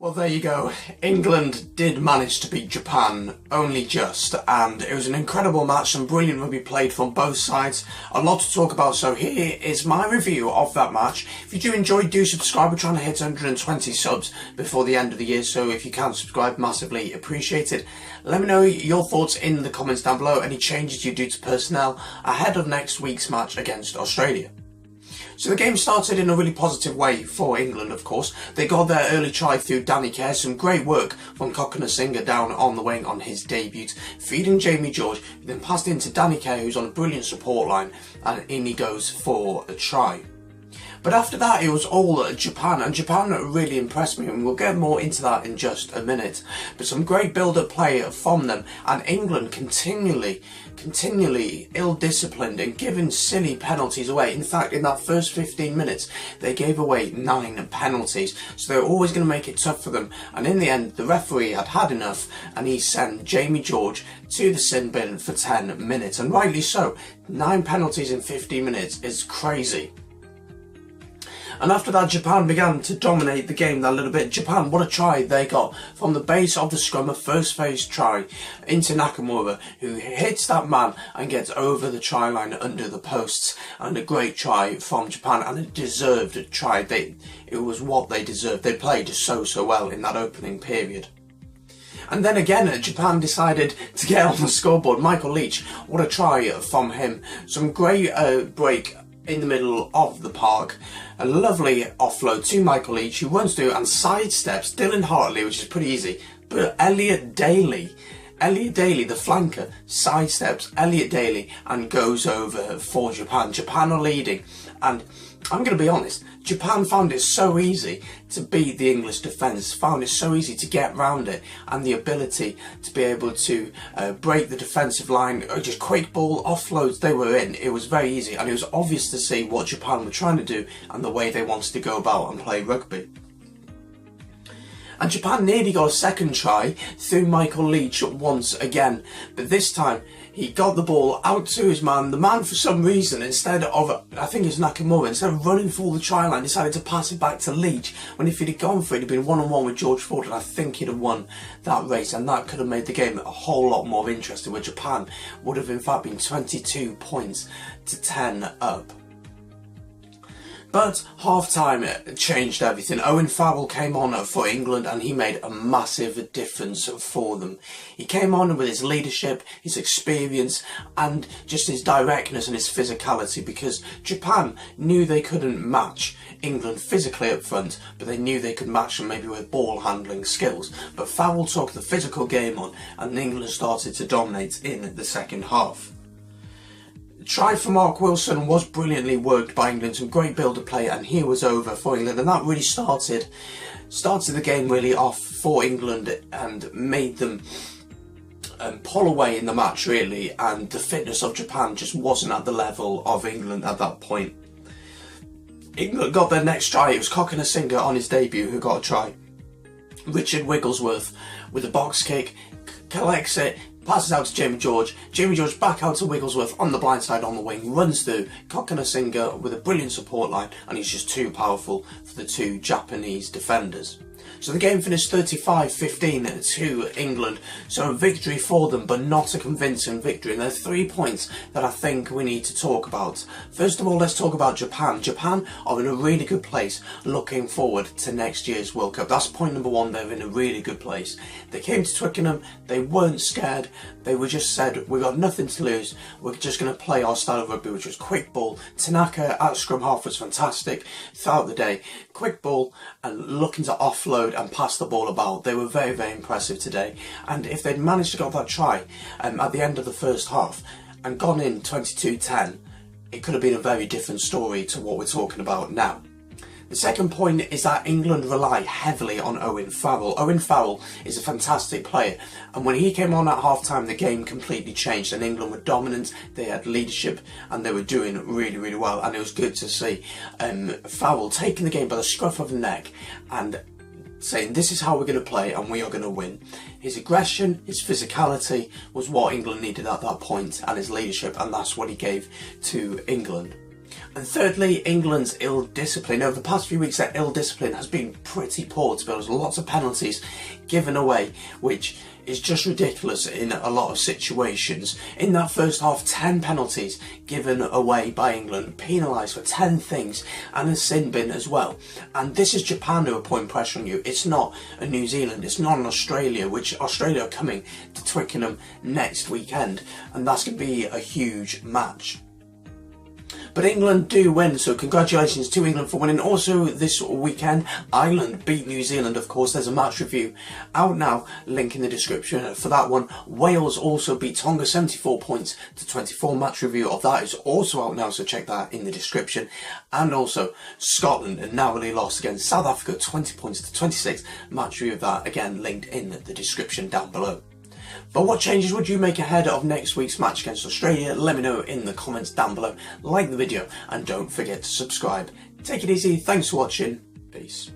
Well, there you go. England did manage to beat Japan, only just, and it was an incredible match, some brilliant rugby played from both sides, a lot to talk about, so here is my review of that match. If you do enjoy, do subscribe. We're trying to hit 120 subs before the end of the year, so if you can subscribe, massively appreciated. Let me know your thoughts in the comments down below, any changes you do to personnel ahead of next week's match against Australia. So the game started in a really positive way for England, of course. They got their early try through Danny Care, some great work from Singer down on the wing on his debut, feeding Jamie George, then passed into Danny Care, who's on a brilliant support line, and in he goes for a try. But after that, it was all Japan, and Japan really impressed me, and we'll get more into that in just a minute. But some great build-up play from them, and England continually ill-disciplined and giving silly penalties away. In fact, in that first 15 minutes, they gave away 9 penalties, so they were always going to make it tough for them. And in the end, the referee had enough, and he sent Jamie George to the sin bin for 10 minutes, and rightly so. 9 penalties in 15 minutes is crazy. And after that, Japan began to dominate the game that little bit. Japan, what a try they got from the base of the scrum, a first phase try into Nakamura, who hits that man and gets over the try line under the posts. And a great try from Japan, and a deserved try. It was what they deserved. They played so well in that opening period. And then again, Japan decided to get on the scoreboard. Michael Leach, what a try from him. Some great break in the middle of the park, a lovely offload to Michael Leach, who runs through and sidesteps Dylan Hartley, which is pretty easy, but Elliot Daly, the flanker, sidesteps Elliot Daly and goes over for Japan. Japan are leading, and I'm going to be honest, Japan found it so easy to beat the English defence, found it so easy to get round it, and the ability to be able to break the defensive line, just quick ball offloads they were in. It was very easy, and it was obvious to see what Japan were trying to do and the way they wanted to go about and play rugby. And Japan nearly got a second try through Michael Leach once again, but this time he got the ball out to his man. The man, for some reason, instead of, I think it was Nakamura, instead of running for the try line, decided to pass it back to Leach, when if he'd have gone for it, he'd been one-on-one with George Ford, and I think he'd have won that race, and that could have made the game a whole lot more interesting, where Japan would have in fact been 22 points to 10 up. But half-time changed everything. Owen Farrell came on for England, and he made a massive difference for them. He came on with his leadership, his experience, and just his directness and his physicality, because Japan knew they couldn't match England physically up front, but they knew they could match them maybe with ball handling skills. But Farrell took the physical game on, and England started to dominate in the second half. Try for Mark Wilson was brilliantly worked by England, some great build-up play, and he was over for England, and that really started the game really off for England and made them pull away in the match really, and the fitness of Japan just wasn't at the level of England at that point. England got their next try. It was Singer on his debut who got a try. Richard Wigglesworth with a box kick collects it, passes out to Jamie George. Jamie George back out to Wigglesworth on the blind side on the wing, runs through Singer with a brilliant support line, and he's just too powerful for the 2 Japanese defenders. So the game finished 35-15 to England, so a victory for them, but not a convincing victory. And there are 3 points that I think we need to talk about. First of all, let's talk about Japan. Japan are in a really good place looking forward to next year's World Cup. That's point number 1, they're in a really good place. They came to Twickenham, they weren't scared, they were just said, we've got nothing to lose, we're just going to play our style of rugby, which was quick ball. Tanaka at scrum half was fantastic throughout the day. Quick ball and looking to offload and pass the ball about. They were very impressive today, and if they'd managed to get that try at the end of the first half and gone in 22-10, it could have been a very different story to what we're talking about now. The second point is that England rely heavily on Owen Farrell. Owen Farrell is a fantastic player, and when he came on at half-time, the game completely changed, and England were dominant, they had leadership, and they were doing really well, and it was good to see Farrell taking the game by the scruff of the neck and saying, this is how we're going to play and we are going to win. His aggression, his physicality was what England needed at that point, and his leadership, and that's what he gave to England. And thirdly, England's ill discipline. Over the past few weeks, their ill discipline has been pretty poor, to be honest. Lots of penalties given away, which is just ridiculous in a lot of situations. In that first half, 10 penalties given away by England, penalised for 10 things, and a sin bin as well. And this is Japan who are putting pressure on you. It's not a New Zealand, it's not an Australia, which Australia are coming to Twickenham next weekend, and that's going to be a huge match. But England do win, so congratulations to England for winning. Also this weekend, Ireland beat New Zealand, of course. There's a match review out now, link in the description for that one. Wales also beat Tonga 74 points to 24. Match review of that is also out now, so check that in the description. And also Scotland narrowly lost against South Africa 20 points to 26. Match review of that, again linked in the description down below. But what changes would you make ahead of next week's match against Australia? Let me know in the comments down below. Like the video and don't forget to subscribe. Take it easy, thanks for watching, peace.